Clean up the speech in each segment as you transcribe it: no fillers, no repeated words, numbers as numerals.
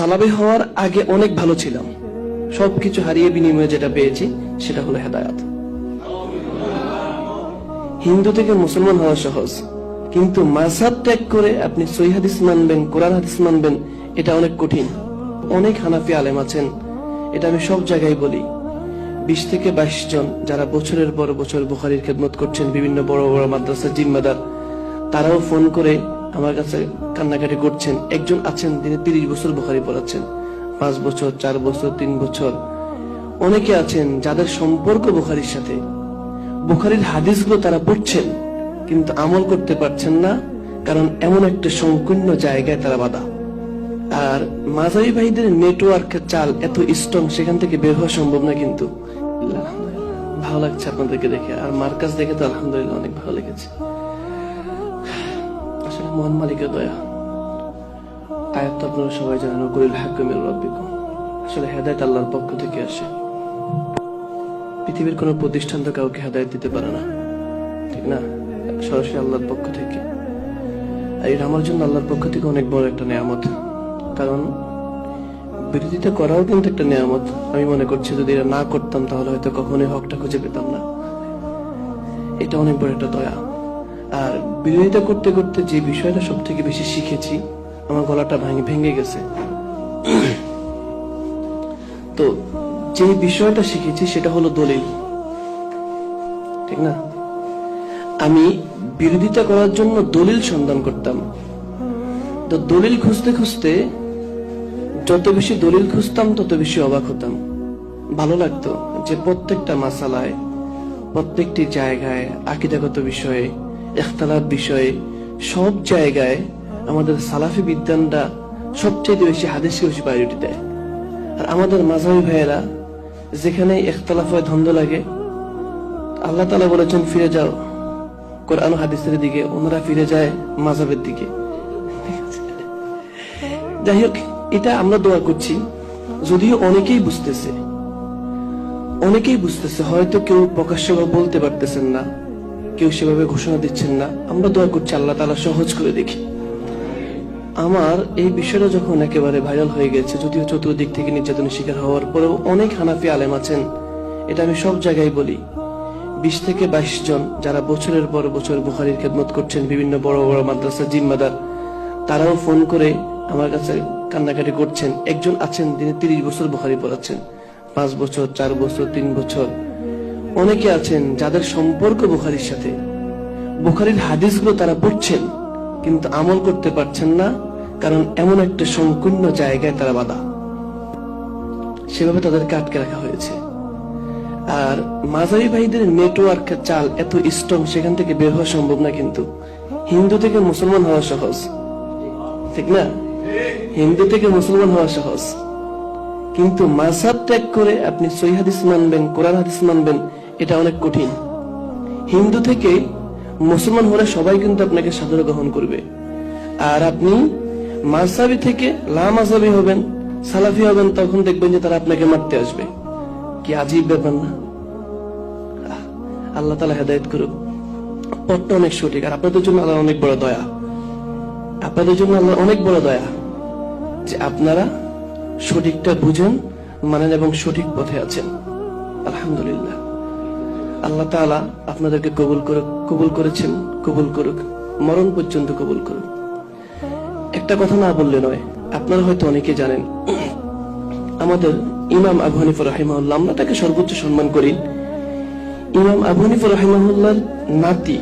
সালাফি হওয়ার আগে অনেক ভালো ছিলাম, সবকিছু হারিয়ে বিনিময়ে যেটা পেয়েছি সেটা হলো হেদায়াত। হিন্দু থেকে মুসলমান হওয়া সহজ, কিন্তু মাযহাব ত্যাগ করে আপনি সহিহ হাদিস মানবেন, কোরআন হাদিস মানবেন, এটা অনেক কঠিন। অনেক হানাফি আলেম আছেন, এটা আমি সব জায়গায় বলি, 20 থেকে 22 জন যারা বছরের পর বছর বুখারীর খেদমত করছেন, বিভিন্ন বড় বড় মাদ্রাসার জিম্মাদার, তারাও ফোন করে আমার কাছে কান্নাকাটি করছেন। একজন আছেন তিনি 30 বছর বুখারী পড়াচ্ছেন, 5 বছর, 4 বছর, 3 বছর। অনেকে আছেন যাদের সম্পর্ক বুখারীর সাথে, বুখারীর হাদিসগুলো তারা পড়ছেন কিন্তু আমল করতে পারছেন না, কারণ এমন একটা সংকীর্ণ জায়গায় তারা বাধা। আর মাযহাবী ভাইদের নেটওয়ার্ক চাল এত স্ট্রং, সেখান থেকে বের হওয়া সম্ভব না। কিন্তু ভালো লাগছে আপনাদেরকে দেখে, আর মার্কাজ দেখে তো আলহামদুলিল্লাহ অনেক ভালো লেগেছে। আসলে মহান মালিকের দয়া। আয়াত তো আপনারা সবাই জানেন, কুলিল হাক্কু মির রাব্বিকুম। আসলে হেদায়েত আল্লাহর পক্ষ থেকে আসে। পৃথিবীর কোনো প্রতিষ্ঠান তো কাউকে হেদায়েত দিতে পারে না, ঠিক না? সরাসরি আল্লাহর পক্ষ থেকে। আর এটা আমার জন্য আল্লাহর পক্ষ থেকে অনেক বড় একটা নিয়ামত, কারণ বিরোধিতা করাও কিন্তু একটা নিয়ামত। আমি মনে করছি যদি এটা না করতাম তাহলে হয়তো কখনোই হকটা খুঁজে পেতাম না। এটা অনেক বড় একটা দয়া। আর বিরোধিতা করতে করতে যে বিষয়টা সব থেকে বেশি শিখেছি, আমার গলাটা ভেঙে গেছে। তো যে বিষয়টা শিখেছি সেটা হলো দলিল, ঠিক না? আমি বিরোধিতা করার জন্য দলিল সন্ধান করতাম। তো দলিল খুঁজতে খুঁজতে যত বেশি দলিল খুঁজতাম তত বেশি অবাক হতাম। ভালো লাগতো যে প্রত্যেকটা মাসালায়, প্রত্যেকটি জায়গায়, আকীদাগত বিষয়ে, ইখতিলাফ বিষয়ে, সব জায়গায় আমাদের সালাফি বিদ্বানরা সবচেয়ে বেশি হাদিসকে বেশি প্রায়োরিটি দেয়। আর আমাদের মাযহাবী ভাইয়েরা যেখানে ইখতিলাফ হয়, দ্বন্দ্ব লাগে, আল্লাহ তাআলা বলেছেন ফিরে যাও কোরআন ও হাদিসের দিকে, ওনারা ফিরে যায় মাযহাবের দিকে। যাই হোক, এটা আমরা দোয়া করছি। যদিও অনেকেই বুঝতেছে, হয়তো কেউ প্রকাশ্যভাবে বলতে পারতেছেন না, কেউ সেভাবে ঘোষণা দিচ্ছেন না। আমরা দোয়া করছি আল্লাহ তাআলা সহজ করে দেখি। আমার এই বিষয়টা যখন একেবারে ভাইরাল হয়ে গেছে, যদিও চতুর্দিক থেকে নির্যাতনের শিকার হওয়ার পরেও অনেক হানাফি আলেম আছেন, এটা আমি সব জায়গায় বলি, 20 থেকে 22 জন যারা বছরের পর বছর বুখারীর খেদমত করছেন, বিভিন্ন বড় বড় মাদ্রাসার জিম্মাদার, তারাও ফোন করে আমার কাছে কান্নাকাটি করছেন। একজন আছেন তিনি 30 বছর বুখারী পড়াচ্ছেন, 5 বছর, 4 বছর, 3 বছর। অনেকে আছেন যাদের সম্পর্ক বুখারীর সাথে, বুখারীর হাদিসগুলো তারা পড়ছেন কিন্তু আমল করতে পারছেন না, কারণ এমন একটা সংকীর্ণ জায়গায় তারা বাধা। সেভাবে তাদেরকে আটকে রাখা হয়েছে। আর মাযহাবী ভাইদের নেটওয়ার্ক চাল এত স্ট্রং, সেখান থেকে বের হওয়া সম্ভব না। কিন্তু হিন্দু থেকে মুসলমান হওয়া সহজ, ঠিক না? হিন্দু থেকে মুসলমান হওয়া সহজ, কিন্তু মাযহাব ত্যাগ করে আপনি সহিহ হাদিস মানবেন, কোরআন হাদিস মানবেন, এটা অনেক কঠিন। হিন্দু থেকে মুসলমান হলে সবাই কিন্তু আপনাকে সাদরে গ্রহণ করবে। আর আপনি মাযহাবী থেকে লা মাযহাবী হবেন, সালাফি হবেন, তখন দেখবেন যে তারা আপনাকে মারতে আসবে। কি আজীব ব্যাপার না? আল্লাহ তাআলা হেদায়েত করুক। পথটা অনেক সঠিক। আর আপনাদের জন্য আল্লাহ অনেক বড় দয়া, আপনাদের জন্য আল্লাহ অনেক বড় দয়া যে আপনারা সঠিকটা বুঝেন, মানেন এবং সঠিক পথে আছেন। আলহামদুলিল্লাহ, আল্লাহ তাআলা আপনাদেরকে কবুল করেছেন, কবুল করুক, মরণ পর্যন্ত কবুল করুক। একটা কথা না বললে নয়, আপনারা হয়তো অনেকে জানেন, আমাদের ইমাম আবু হানিফা রাহিমাহুল্লাহ, আমরা তাকে সর্বোচ্চ সম্মান করি। ইমাম আবু হানিফা রাহিমাহুল্লাহর নাতি,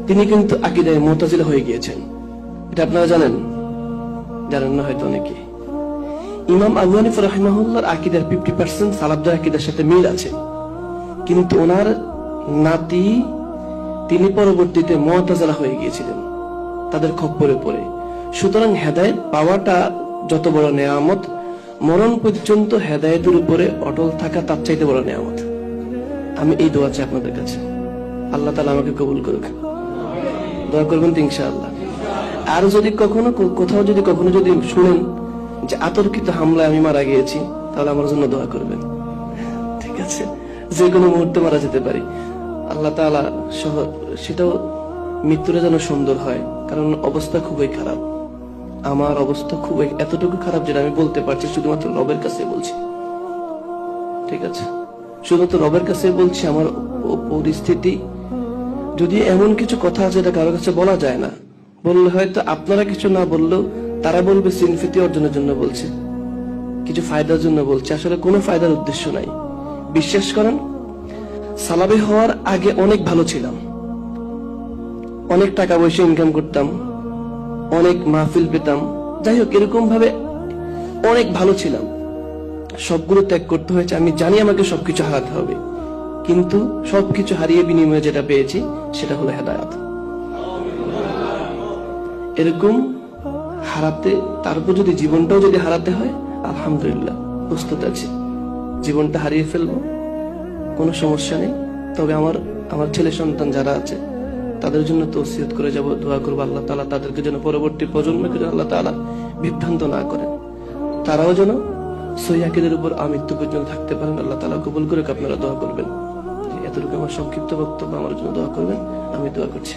তিনি কিন্তু আকীদায় মুতাজিলা হয়ে গিয়েছেন। এটা আপনারা জানেন না হয়তো অনেকে। ইমাম আবু হানিফা রাহিমাহুল্লাহর আকীদার 50% সালাফদের আকীদার সাথে মিল আছে, কিন্তু ওনার নাতি তিনি পরবর্তীতে মুতাজিলা হয়ে গিয়েছিলেন তাদের খপ্পরে পড়ে। সুতরাং হেদায়েত পাওয়াটা যত বড় নেয়ামত, মরণ পর্যন্ত হেদায়েতের উপরে অটল থাকা তার চাইতে বড় নেয়ামত। আমি এই দোয়া চাই আপনাদের কাছে, আল্লাহ তাআলা আমাকে কবুল করুক। দোয়া করবেন তো ইনশাআল্লাহ। আর যদি কোথাও যদি শুনেন যে আতর্কিত হামলায় আমি মারা গিয়েছি, তাহলে আমার জন্য দোয়া করবেন, ঠিক আছে? যে কোনো মুহূর্তে মারা যেতে পারি। আল্লাহ তাআলা সেটাও মৃত্যুটা যেন সুন্দর হয়, কারণ অবস্থা খুবই খারাপ। আমার অবস্থা খুব এতটুকু খারাপ যেটা আমি বলতে পারছি শুধুমাত্র রবের কাছে বলছি, ঠিক আছে? শুধুমাত্র রবের কাছে বলছি। আমার পরিস্থিতি, যদি এমন কিছু কথা আছে যেটা কারোর কাছে বলা যায় না, বললে হয়তো আপনারা কিছু না বললেও তারা বলবে সিনফিতি অর্জনের জন্য বলছে, কিছু ফায়দার জন্য বলছে। আসলে কোনো ফায়দার উদ্দেশ্য নাই। বিশ্বাস করেন, সালাফি হওয়ার আগে অনেক ভালো ছিলাম, অনেক টাকা পয়সা ইনকাম করতাম, অনেক মাহফিল পেতাম, যাই হোক এরকম ভাবে অনেক ভালো ছিলাম। সবগুলো ত্যাগ করতে হয়েছে। আমি জানি আমাকে সবকিছু হারাতে হবে, কিন্তু সবকিছু হারিয়ে বিনিময়ে যেটা পেয়েছি সেটা হলো হেদায়াত। এরকম হারাতে, তারপর যদি জীবনটাও যদি হারাতে হয়, আলহামদুলিল্লাহ প্রস্তুত আছি। জীবনটা হারিয়ে ফেলবো, কোনো সমস্যা নেই। তবে আমার ছেলে সন্তান যারা আছে তাদের জন্য তো ওসিয়ত করে যাব, দোয়া করবো আল্লাহ তাআলা তাদেরকে যেন, পরবর্তী প্রজন্মকে যেন আল্লাহ তাআলা বিভ্রান্ত না করেন, তারাও যেন সহিহ আকীদার উপর আমৃত্যু পর্যন্ত থাকতে পারেন। আল্লাহ তাআলা কবুল করে আপনারা দোয়া করবেন। এতটুকু আমার সংক্ষিপ্ত বক্তব্য, আমার জন্য দোয়া করবেন, আমি দোয়া করছি।